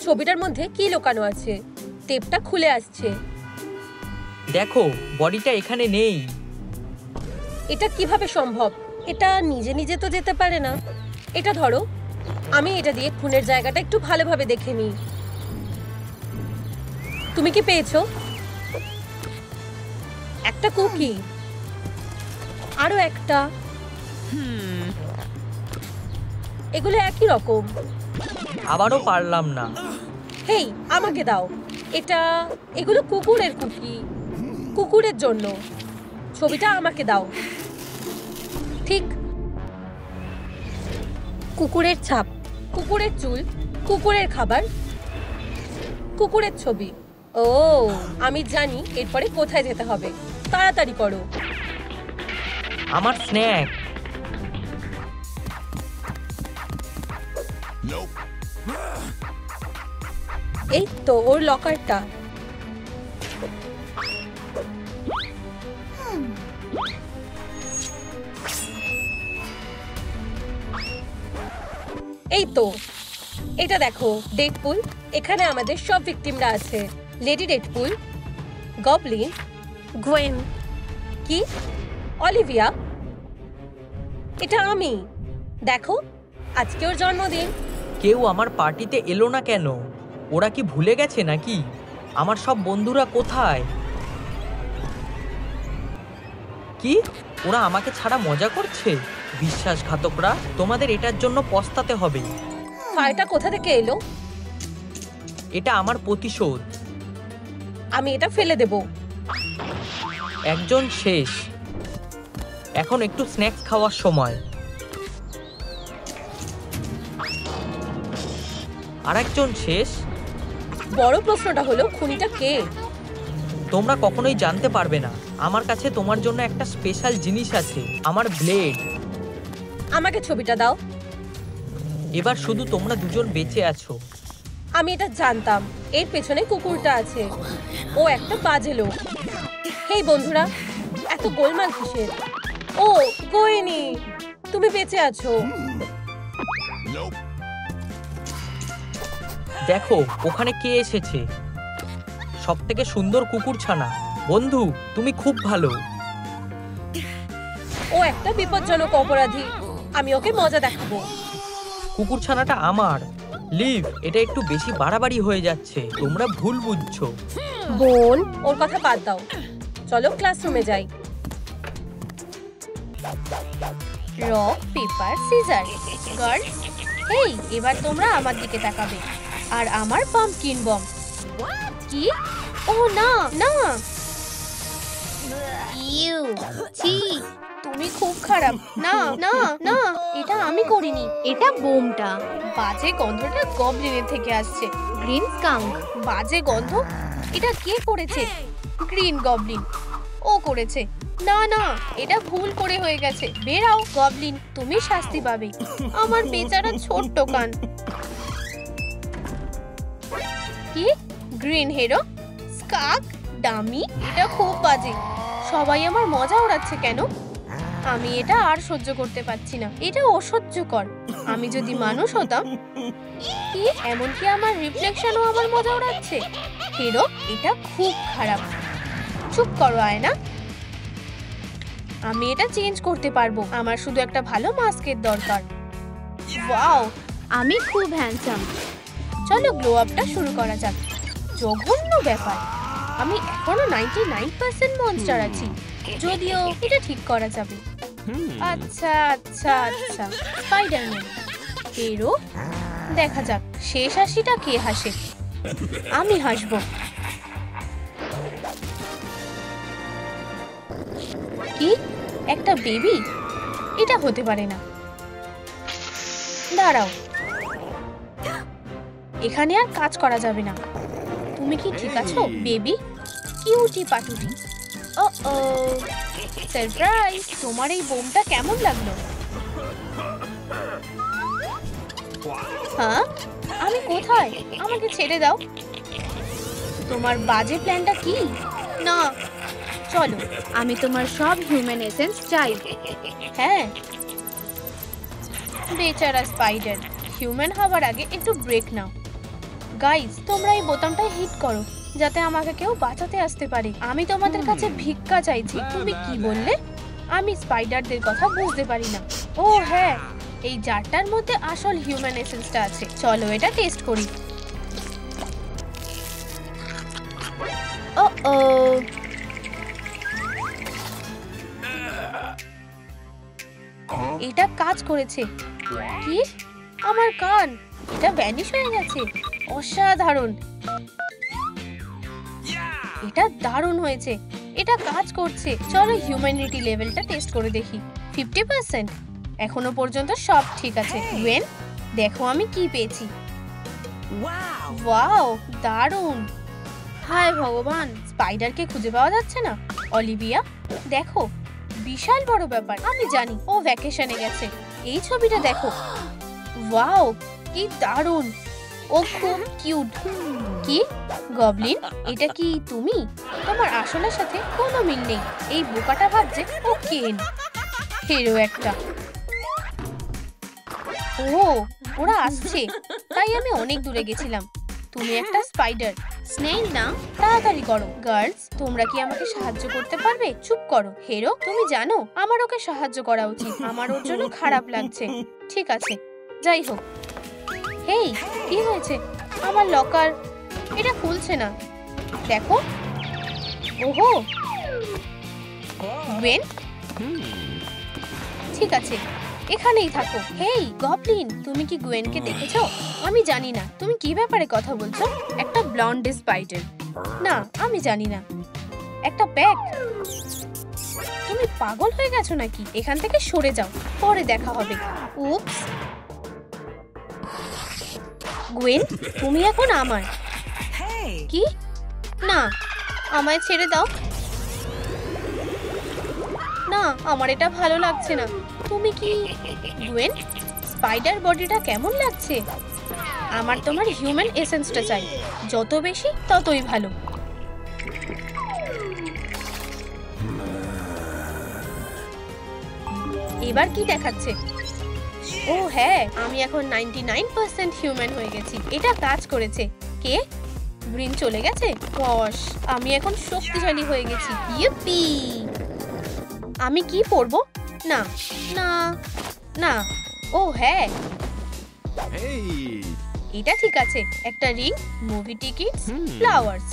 ছবিটার মধ্যে কি লুকানো আছে? টেপটা খুলে আসছে। দেখো, বডিটা এখানে নেই। এটা কিভাবে সম্ভব? এটা নিজে নিজে তো যেতে পারে না। এটা ধরো, আমি এটা দিয়ে খুনের জায়গাটা একটু ভালোভাবে দেখে নিই। তুমি কি পেয়েছো? একটা কুকি, আরো একটা। এগুলো একই রকম। আবারও পারলাম না। হেই, আমাকে দাও এটা। এগুলো কুকুরের কুকি, কুকুরের জন্য। ছবিটা আমাকে দাও। ঠিক, কুকুরের ছাপ, কুকুরের চুল, কুকুরের খাবার, কুকুরের ছবি। ও, আমি জানি এরপরে কোথায় যেতে হবে। তাড়াতাড়ি করো। আমার স্ন্যাক। এই তো ওর লকারটা। এই তো, এটা দেখো ডেডপুল। এখানে আমাদের সব ভিকটিমরা আছে। লেডি ডেডপুল, গবলিন, গোয়েন, কি অলিভিয়া। এটা আমি। দেখো, আজকে ওর জন্মদিন। কেউ আমার পার্টিতে এলো না কেন? ওরা কি ভুলে গেছে নাকি? আমার সব বন্ধুরা কোথায়? কি ওরা আমাকে ছাড়া মজা করছে? বিশ্বাসঘাতকরা, তোমাদের এটার জন্য পস্তাতে হবে। ফায়ারটা কোথা থেকে এলো? এটা আমার প্রতিশোধ। আমি এটা ফেলে দেব। একজন শেষ। এখন একটু স্ন্যাক্স খাওয়ার সময়। আরেকজন শেষ। বড় প্রশ্নটা হলো খুনিটা কে? তোমরা কখনোই জানতে পারবে না। আমার কাছে তোমার জন্য একটা স্পেশাল জিনিস আছে, আমার ব্লেড। আমাকে ছবিটা দাও। এবার শুধু তোমরা দুজন বেঁচে আছো। আমি এটা জানতাম। এর পেছনে কুকুরটা আছে। ও একটা বাজে লোক। হেই বন্ধুরা, এত গোলমাল কিসের? ও গোয়েনি, তুমি বেঁচে আছো। দেখো ওখানে কে এসেছে। সব থেকে সুন্দর কুকুর ছানা। বন্ধু, তুমি খুব ভালো। ও একটা বিপজ্জনক অপরাধী। আমি ওকে মজা দেখাবো। কুকুর ছানাটা আমার। লিভ, এটা একটু বেশি বাড়াবাড়ি হয়ে যাচ্ছে। তোমরা ভুল বুঝছো। বোন, ওর কথা বাদ দাও। চলো ক্লাসরুমে যাই। Rock paper scissor. গার্লস, এই এবার তোমরা আমার দিকে তাকাবে। আর আমার পাম্পকিন বম। কি? ও না না, ইউ ছি, তুমি খুব খারাপ। না না না, এটা আমি করিনি। এটা বোমটা। বাজে গন্ধটা গবলিনের থেকে আসছে। Green skunk. বাজে গন্ধ। এটা কে করেছে? Green Goblin. ও করেছে। না না, এটা ভুল করে হয়ে গেছে। বেরাও গবলিন, তুমি শাস্তি পাবে। আমার বেচারা ছোট্ট কান। কি? Green hero? স্কাক? ডামি? এটা খুব বাজে। সবাই আমার মজা ওড়াচ্ছে কেন? আমি এটা আর সহ্য করতে পারছি না। এটা অসহ্যকর। আমি যদি মানুষ হতাম। কি এমনকি আমার রিফ্লেকশনও আমার মজা ওড়াচ্ছে? হিরো, এটা খুব খারাপ। চুপ করো আয়না। আমি এটা চেঞ্জ করতে পারবো। আমার শুধু একটা ভালো মাস্কের দরকার। ওয়াও, আমি খুব হ্যান্ডসাম। চলো গ্লো আপটা শুরু করা যাক। জঘন্য ব্যাপার। আমি এখনো 99% মনস্টার আছি। যদিও এটা ঠিক করা যাবে। আচ্ছা আচ্ছা আচ্ছা, স্পাইডারম্যান। হিরো, দেখা যাক শেষ হাসিটা কে হাসে। আমি হাসবো। কি? একটা বেবি? এটা হতে পারে না। দাঁড়াও, এখানে আর কাজ করা যাবে না। তুমি কি ঠিক আছো বেবি? কিউটি পাটুটি। ও ও, সারপ্রাইজ। তোমার এই বোমটা কেমন লাগলো? হ্যাঁ, আমি কোথায়? আমাকে ছেড়ে দাও। তোমার বাজে প্ল্যানটা কি? না, চলো, আমি তোমার সব হিউম্যান এসেন্স চাই। হ্যাঁ, বেচারা স্পাইডার। হিউম্যান হবার আগে একটু ব্রেক নাও। গাইস, তোমরা এই বোতামটা হিট করো যাতে আমাকে কেউ বাঁচাতে আসতে পারে। আমি তোমাদের কাছে ভিক্ষা চাইছি। তুমি কি বললে? আমি স্পাইডারদের কথা বুঝতে পারি না। ও হ্যাঁ, এই জারটার মধ্যে আসল হিউম্যান এসেন্সটা আছে। চলো এটা টেস্ট করি। ও এটা কাজ করেছে। কি? আমার কান, এটা ভ্যানিশ হয়ে গেছে। অসাধারণ, এটা দারুণ হয়েছে। এটা কাজ করছে। চলো হিউম্যানিটি লেভেলটা টেস্ট করে দেখি। 50%। এখনো পর্যন্ত সব ঠিক আছে। ওয়েন, দেখো আমি কি পেয়েছি। ওয়াও, দারুণ। হায় ভগবান, স্পাইডারকে খুঁজে পাওয়া যাচ্ছে না। অলিভিয়া, দেখো, বিশাল বড় ব্যাপার। আমি জানি ও ভ্যাকেশনে গেছে। এই ছবিটা দেখো। ওয়াও, কি দারুণ। ও খুব কিউট। কি গবলিন, এটা কি তুমি? তোমার আসলের সাথে কোনো মিল নেই। এই বোকাটা ভাবছে ও কেন, হিরো একটা। ও, ওরা আসছে, তাই আমি অনেক দূরে গেছিলাম। তুমি একটা স্পাইডার। স্নেইল না? তাড়াতাড়ি করো। গার্লস, তোমরা কি আমাকে সাহায্য করতে পারবে? চুপ করো। হিরো, তুমি জানো আমার ওকে সাহায্য করা উচিত। আমার ওর জন্য খারাপ লাগছে। ঠিক আছে, যাই হোক। হেই, কি হয়েছে? আমার লকার, এটা খুলছে না। দেখো। ওহো, ওয়েন, ঠিক আছে, এখানেই থাকো। হেই গবলিন, তুমি কি গুয়েনকে দেখেছো? আমি জানি না তুমি কি ব্যাপারে কথা বলছো। একটা ব্লন্ড স্পাইডার? না, আমি জানি না। একটা ব্যাগ? তুমি পাগল হয়ে গেছো নাকি? এখান থেকে সরে যাও, পরে দেখা হবে। উপস। গুয়েন, তুমি এখন আমার। কি? না, আমায় ছেড়ে দাও। না, আমার এটা ভালো লাগছে না। তুমি কি গুয়েন? স্পাইডার বডিটা কেমন লাগছে? আমার তোমার হিউম্যান এসেন্সটা চাই। যত বেশি ততই ভালো। এবার কি দেখাচ্ছে? ও হ্যাঁ, আমি এখন 99% হিউম্যান হয়ে গেছি। এটা কাজ করেছে। কে? গ্রিন চলে গেছে? বস, আমি এখন শক্তিশালী হয়ে গেছি। ইয়েপি! আমি কি পরবো? না না না। ও হ্যাঁ, এটা ঠিক আছে। একটা রিং, মুভি টিকিট, ফ্লাওয়ার্স।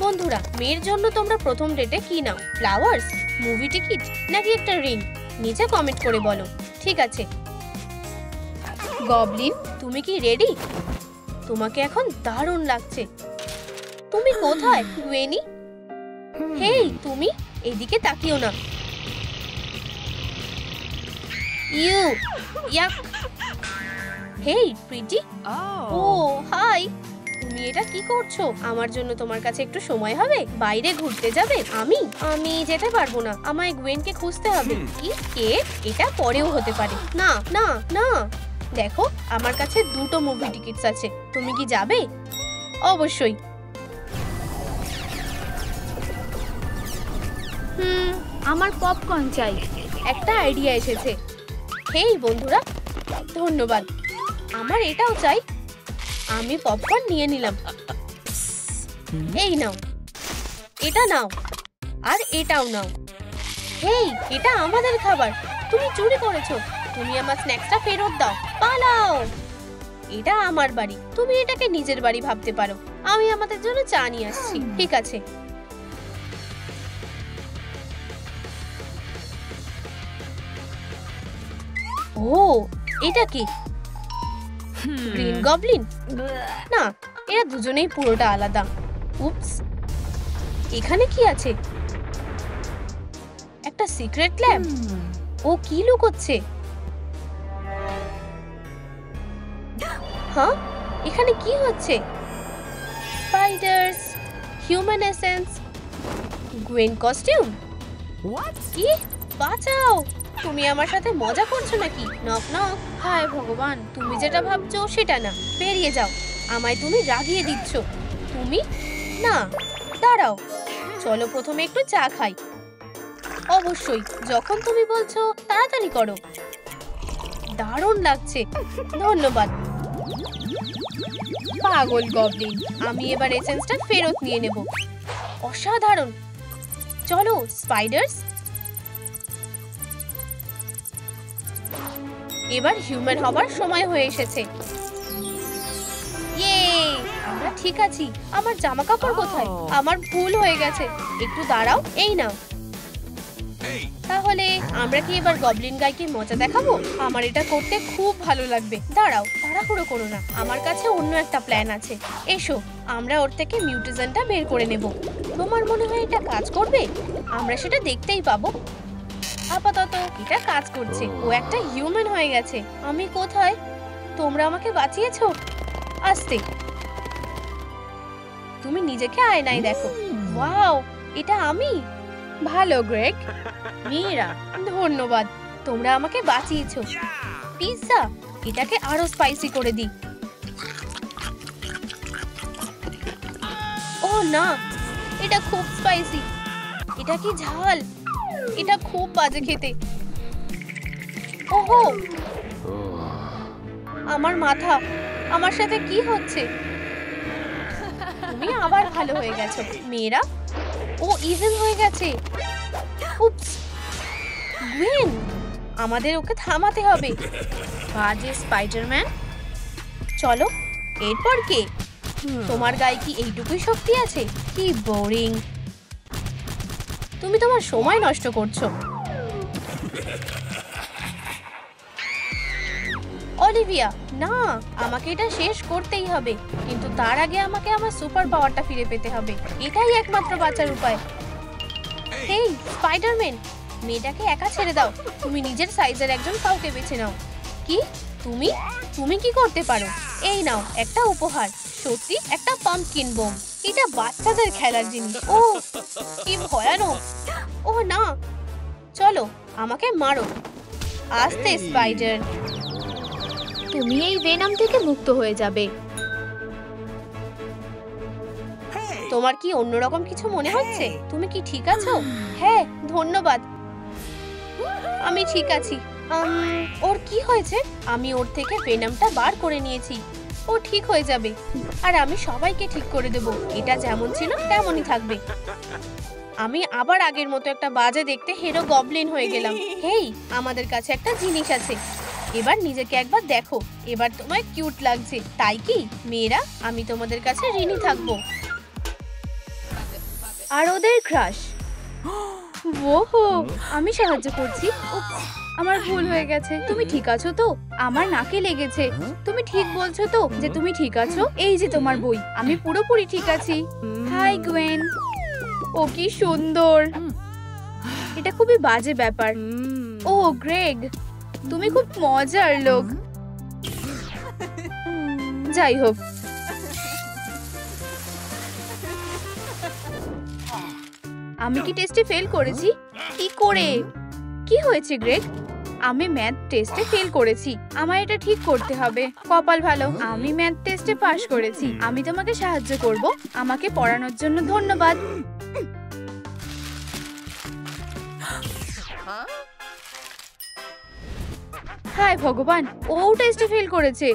বন্ধুরা, মেয়ের জন্য তোমরা প্রথম ডেটে কি নাও? ফ্লাওয়ার্স, মুভি টিকিট নাকি একটা রিং? নিচে কমেন্ট করে বলো। ঠিক আছে গবলিন, তুমি কি রেডি? তোমাকে এখন দারুণ লাগছে। তুমি কোথায় গুয়েনি? হেই তুমি, এদিকে তাকিও না। ইউ, ইয়াক। হেই প্রিটি। ও হাই, তুমি এটা কি করছো? আমার জন্য তোমার কাছে একটু সময় হবে? বাইরে ঘুরতে যাবে? আমি যেতে পারবো না। আমায় গুয়েনকে খুঁজতে হবে। কি? কে? এটা পরেও হতে পারে। না না না। দেখো, আমার কাছে 2টো মুভি টিকিটস আছে। তুমি কি যাবে? অবশ্যই। আমার পপকর্ন চাই। একটা আইডিয়া এসেছে। হেই বন্ধুরা, ধন্যবাদ। আমার এটাও চাই। আমি পপকর্ন নিয়ে নিলাম। এই নাও, এটা নাও, আর এটাও নাও। হেই, এটা আমাদের খাবার। তুমি চুরি করেছো। তুমি আমার স্ন্যাক্সটা ফেরত দাও। পালাও। এটা আমার বাড়ি, তুমি এটাকে নিজের বাড়ি ভাবতে পারো। আমি আমাদের জন্য চা নিয়ে আসছি। ঠিক আছে। ও, এটা কি? Green Goblin? না, এরা দুজনেই পুরোটা আলাদা। উপস, এখানে কি আছে? একটা সিক্রেট ল্যাব। ও কি লুকোচ্ছে? হ্যাঁ, এখানে কি হচ্ছে? Spider's, human essence, Nguyen costume. কি? বাঁচাও! তুমি আমার সাথে মজা করছো নাকি? Knock knock. হায় ভগবান, তুমি যেটা ভাবছো সেটা না। বেরিয়ে যাও। আমায় তুমি রাগিয়ে দিচ্ছ। তুমি না, দাঁড়াও। চলো প্রথমে একটু চা খাই। অবশ্যই, যখন তুমি বলছো। তাড়াতাড়ি করো। দারুণ লাগছে। ধন্যবাদ। পাগল গবলিন, আমি এবার এসেন্সটা ফেরত নিয়ে নেব। অসাধারণ। চলো স্পাইডার্স, এবার হিউম্যান হবার সময় হয়ে এসেছে। ইয়ে, আমরা ঠিক আছি। আমার জামা কাপড় কোথায়? আমার ভুল হয়ে গেছে। একটু দাঁড়াও, এই নাও। তাহলে আমরা কি এবার গবলিন গাইকে মজা দেখাবো? আমার এটা করতে খুব ভালো লাগবে। দাঁড়াও, তাড়াহুড়ো করো না, আমার কাছে অন্য একটা প্ল্যান আছে। এসো, আমরা ওর থেকে মিউটেশনটা বের করে নেব। তোমার মনে হয় এটা কাজ করবে? আমরা সেটা দেখতেই পাবো। আপাতত এটা কাজ করছে। ও একটা হিউম্যান হয়ে গেছে। আমি কোথায়? তোমরা আমাকে বাঁচিয়েছো। আস্তে, তুমি নিজেকে আয়নায় দেখো। ওয়াও, এটা আমি। ভালো গ্রেগ। মীরা, ধন্যবাদ, তোমরা আমাকে বাঁচিয়েছো। পিৎজা, এটাকে আরো স্পাইসি করে দিই। ও না, এটা খুব স্পাইসি। এটা কি ঝাল? এটা খুব বাজে খেতে। ওহো, আমার মাথা, আমার সাথে কি হচ্ছে? তুমি আবার ভালো হয়ে গেছো। মেয়েরা, ও ইভিল হয়ে গেছে। উপস, গ্রেন, আমাদের ওকে থামাতে হবে। বাজে স্পাইডারম্যান। চলো, এরপর কে? তোমার গায়ে কি এইটুকুই শক্তি আছে? কি বোরিং। তুমি তোমার সময় নষ্ট করছো। অলিভিয়া, না, আমাকে এটা শেষ করতেই হবে। কিন্তু তার আগে আমাকে আমার সুপার পাওয়ারটা ফিরে পেতে হবে। এটাই একমাত্র বাঁচার উপায়। হেই স্পাইডারম্যান, মেয়েটাকে একা ছেড়ে দাও। তুমি নিজের সাইজের একজন কাউকে বেছে নাও। কি? তুমি তুমি কি করতে পারো? এই নাও একটা উপহার। সত্যি একটা পাম্পকিন বোম। এটা বাচ্চাদের খেলার জিনিস। ও কি ভয়ানক। ও না, চলো আমাকে মারো। আস্তে স্পাইডার। তুমি এই ভেনাম থেকে মুক্ত হয়ে যাবে। তোমার কি অন্যরকম কিছু মনে হচ্ছে? তুমি কি ঠিক আছো? হ্যাঁ, ধন্যবাদ, আমি ঠিক আছি। ওর কি হয়েছে? আমি ওর থেকে ভেনামটা বার করে নিয়েছি। ও ঠিক হয়ে যাবে, আর আমি সবাইকে ঠিক করে দেব। এটা যেমন ছিল তেমনই থাকবে। আমি আবার আগের মতো একটা বাজে দেখতে হিরো গবলিন হয়ে গেলাম। হেই, আমাদের কাছে একটা জিনিস আছে। এবার নিজেকে একবার দেখো। এবার তোমায় কিউট লাগছে, তাই কি? মেয়েরা, আমি তোমাদের কাছে ঋণী থাকবো। আর ওদের ক্রাশ। ওহো, আমি সাহায্য করছি। উপস, আমার ভুল হয়ে গেছে। তুমি ঠিক আছো তো? আমার নাকে লেগেছে। তুমি ঠিক বলছো তো যে তুমি ঠিক আছো? এই যে তোমার বই, আমি পুরোপুরি ঠিক আছি। High Nguyen. ও কি সুন্দর। এটা খুবই বাজে ব্যাপার। ও গ্রেগ, তুমি খুব মজার লোক। যাই হোক, আমি কি টেস্টে ফেল করেছি? কি করে? কি হয়েছে গ্রেগ? আমি ম্যাথ টেস্টে ফেল করেছি। আমায় এটা ঠিক করতে হবে। কপাল ভালো, আমি ম্যাথ টেস্টে পাশ করেছি। আমি তোমাকে সাহায্য করব। আমাকে পড়ানোর জন্য ধন্যবাদ। হায় ভগবান, ও টেস্টে ফেল করেছে।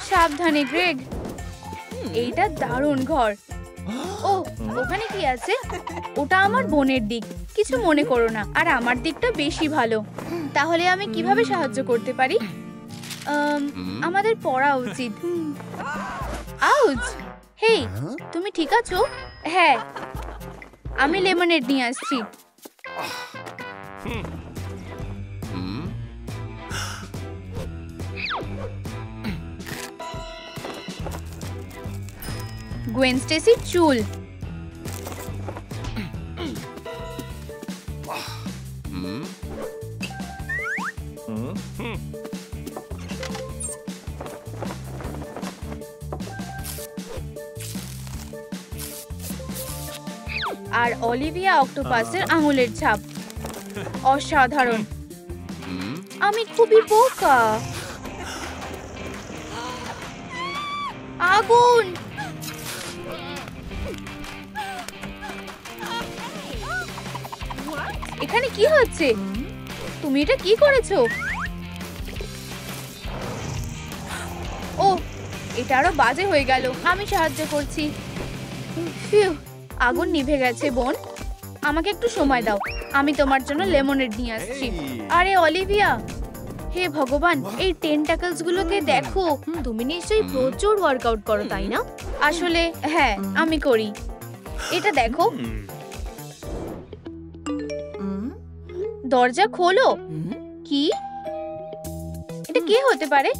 সাবধানে গ্রেগ। এইটা দারুণ ঘর। ও, ওখানে কি আছে? ওটা আমার বোনের দিক। কিছু মনে করো না, আর আমার দিকটা বেশি ভালো। তাহলে আমি কিভাবে সাহায্য করতে পারি? আমাদের পড়া উচিত। আউচ! হেই, তুমি ঠিক আছো? হ্যাঁ, আমি লেমনেড নিয়ে আসছি। গ্wen স্টেসির চুল। আর অলিভিয়া অক্টোপাসের আঙুলের ছাপ। অসাধারণ। আমি খুবই বোকা। আগুন! এখানে কি হচ্ছে? তুমি এটা কি করেছো? ও, এটা আরো বাজে হয়ে গেল। আমি সাহায্য করছি। ফিউ, আগুন নিভে গেছে বোন। আমাকে একটু সময় দাও, আমি তোমার জন্য লেমনেড নিয়ে আসছি। আরে অলিভিয়া, হে ভগবান, এই টেন্টাকলস গুলোকে দেখো। তুমি নিশ্চয়ই প্রচুর ওয়ার্কআউট করো, তাই না? আসলে হ্যাঁ, আমি করি। এটা দেখো। দরজা খোলো। কি? এটা কে হতে পারে?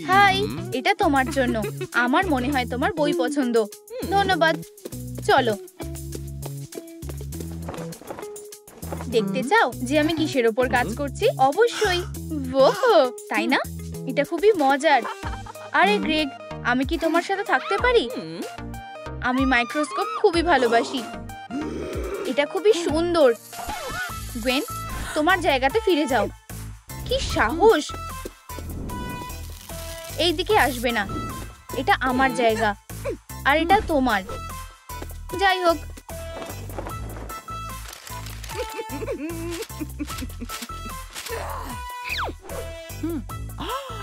হাই, এটা তোমার জন্য। আমার মনে হয় তোমার বই পছন্দ। ধন্যবাদ। চলো। দেখতে চাও যে আমি কিসের ওপর কাজ করছি? অবশ্যই। ওহো, তাই না? এটা খুবই মজার। আরে গ্রেগ, আমি কি তোমার সাথে থাকতে পারি? আমি মাইক্রোস্কোপ খুবই ভালোবাসি। এটা খুবই সুন্দর। গ্রেন, তোমার জায়গাতে ফিরে যাও। কি সাহস! এই দিকে আসবে না। এটা আমার জায়গা আর এটা তোমার। যাই হোক,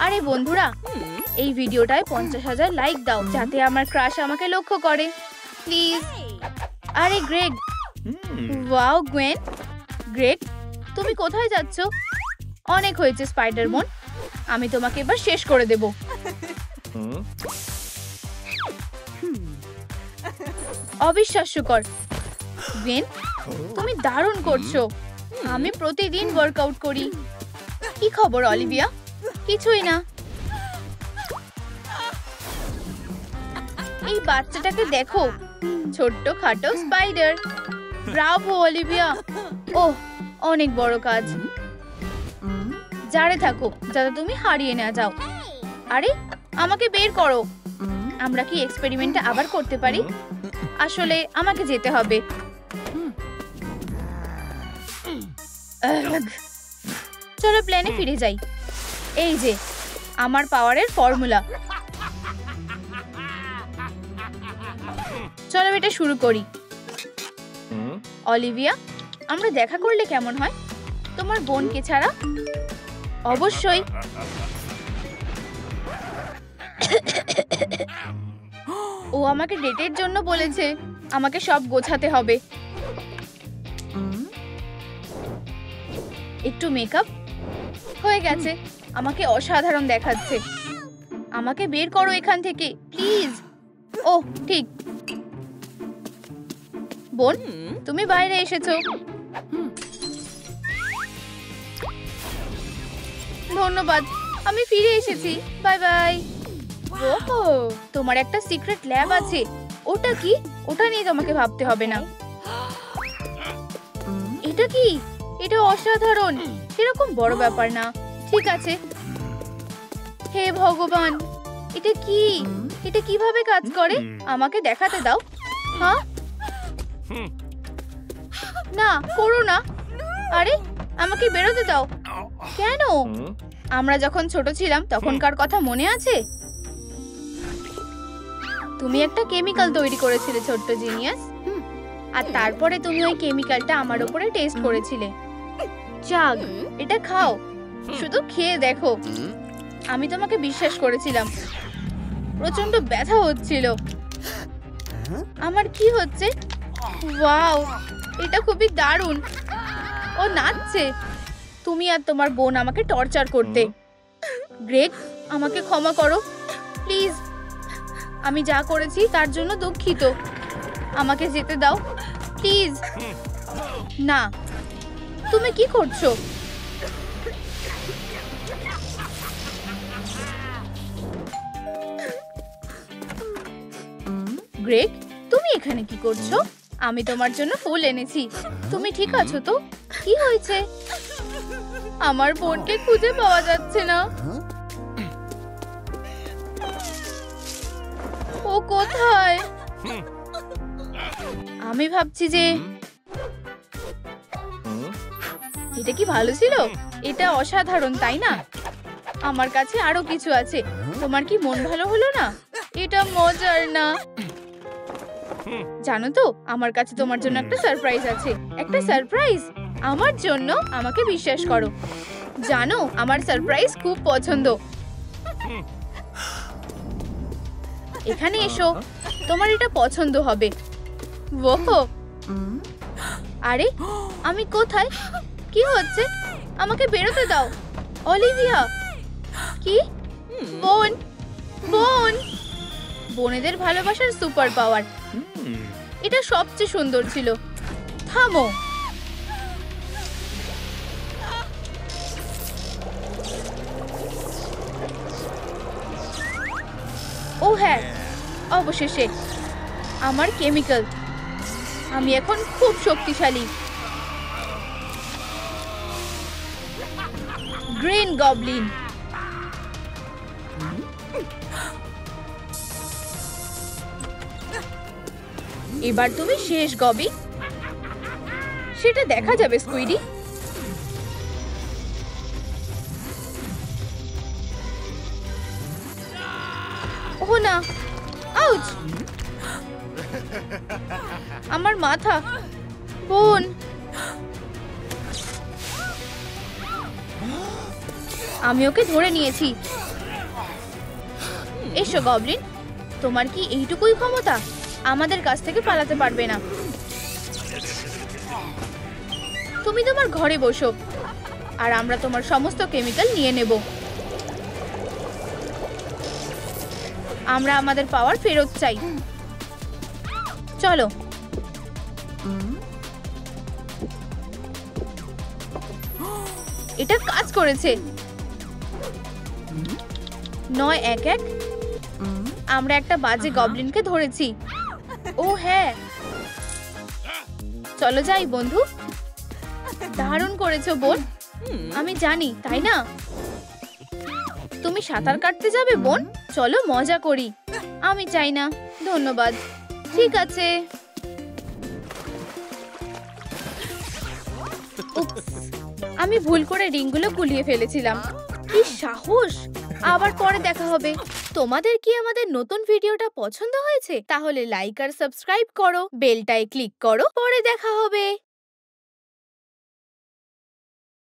আরে বন্ধুরা, এই ভিডিওটায় 50,000 লাইক দাও যাতে আমার ক্রাশ আমাকে লক্ষ্য করে, প্লিজ। আরে গ্রেগ, ওয়াও গ্রেন। গ্রেগ, তুমি কোথায় যাচ্ছ? অনেক হয়েছে স্পাইডারম্যান, আমি তোমাকে এবার শেষ করে দেব। অবিশ্বাস্যকর। গ্রেন, তুমি দারুণ করছো। আমি প্রতিদিন ওয়ার্কআউট করি। কি খবর অলিভিয়া? কিছুই না। এই বাচ্চাটাকে দেখো, ছোট্ট খাটো স্পাইডার। Bravo Olivia. ওহ, অনেক বড় কাজ। জারে থাকো যাতে তুমি হারিয়ে না যাও। আরে, আমাকে বের করো। আমরা কি এক্সপেরিমেন্টটা আবার করতে পারি? আসলে আমাকে যেতে হবে। চলো প্ল্যানে ফিরে যাই। এই যে আমার পাওয়ারের ফর্মুলা। চলো এটা শুরু করি। অলিভিয়া, আমরা দেখা করলে কেমন হয়? তোমার বোনকে ছাড়া? অবশ্যই। ও আমাকে ডেটের জন্য বলেছে। আমাকে সব গোছাতে হবে। একটু মেকআপ হয়ে গেছে। আমাকে অসাধারণ দেখাচ্ছে। আমাকে বের করো এখান থেকে, প্লিজ। ওহ, ঠিক। বোন, তুমি বাইরে এসেছো। ধন্যবাদ, আমি ফিরে এসেছি। Bye bye. ওহো, তোমার একটা সিক্রেট ল্যাব আছে। ওটা কি? ওটা নিয়ে তোমাকে ভাবতে হবে না। এটা কি? এটা অসাধারণ। এরকম বড় ব্যাপার না। ঠিক আছে। হে ভগবান, এটা কি? এটা কিভাবে কাজ করে? আমাকে দেখাতে দাও। হ্যাঁ? না, করো না। আরে, আমাকে বেরোতে দাও। কেন? আমরা যখন ছোট ছিলাম তখনকার কথা মনে আছে? তুমি একটা কেমিক্যাল তৈরি করেছিলে, ছোট্ট জিনিয়াস। আর তারপরে তুমি ওই কেমিক্যালটা আমার উপরে টেস্ট করেছিলে। যাক, এটা খাও। শুধু খেয়ে দেখো। আমি তোমাকে বিশ্বাস করেছিলাম। প্রচন্ড ব্যথা হচ্ছিল। আমার কি হচ্ছে? ওয়াও, এটা খুবই দারুণ। ও নাচছে। তুমি আর তোমার বোন আমাকে টর্চার করতে। গ্রেগ, আমাকে ক্ষমা করো প্লিজ। আমি যা করেছি তার জন্য দুঃখিত। আমাকে যেতে দাও প্লিজ। না, তুমি কি করছো? গ্রেগ, তুমি এখানে কি করছো? আমি তোমার জন্য ফুল এনেছি। তুমি ঠিক আছো তো? কি হয়েছে? আমার বোনকে খুঁজে পাওয়া যাচ্ছে না। ও কোথায়? আমি ভাবছি যে এটা কি ভালো ছিল? এটা অসাধারণ, তাই না? আমার কাছে আরো কিছু আছে। তোমার কি মন ভালো হলো না? এটা মজার না। জানো তো, আমার কাছে তোমার জন্য একটা সারপ্রাইজ আছে। একটা সারপ্রাইজ আমার জন্য? আমাকে বিশ্বাস করো। জানো, আমার সারপ্রাইজ খুব পছন্দ। এখানে এসো, তোমার এটা পছন্দ হবে। ওহো, আরে আমি কোথায়? কি হচ্ছে? আমাকে বেরোতে দাও। অলিভিয়া, কি? বোন, বোন, বোনেদের ভালোবাসার সুপার পাওয়ার। এটা সবচেয়ে সুন্দর ছিল। থামো। ও হ্যাঁ, অবশেষে আমার কেমিক্যাল। আমি এখন খুব শক্তিশালী। Green Goblin. এবার তুমি শেষ গবি। সেটা দেখা যাবে স্কুইডি। ও না, আউচ! আমার মাথা। বোন, আমি ওকে ধরে নিয়েছি। এসো গবলিন, তোমার কি এইটুকুই ক্ষমতা? আমাদের কাছ থেকে পালাতে পারবে না। তুমি তোমার ঘরে বসো, আর আমরা তোমার সমস্ত কেমিক্যাল নিয়ে নেব। আমরা আমাদের পাওয়ার ফেরত চাই। চলো। এটা কাজ করেছে। 911। আমরা একটা বাজে গবলিনকে ধরেছি। ও হ্যাঁ, চলো যাই বন্ধু। দারুণ করেছো বোন। আমি জানি, তাই না? তুমি সাঁতার কাটতে যাবে বোন? চলো মজা করি। আমি চাই না, ধন্যবাদ। ঠিক আছে। উপস, আমি ভুল করে রিংগুলো গুলিয়ে ফেলেছিলাম। কি সাহস! আবার পরে দেখা হবে। তোমাদের কি আমাদের নতুন ভিডিওটা পছন্দ হয়েছে? তাহলে লাইক আর সাবস্ক্রাইব করো, বেলটায় ক্লিক করো। পরে দেখা হবে।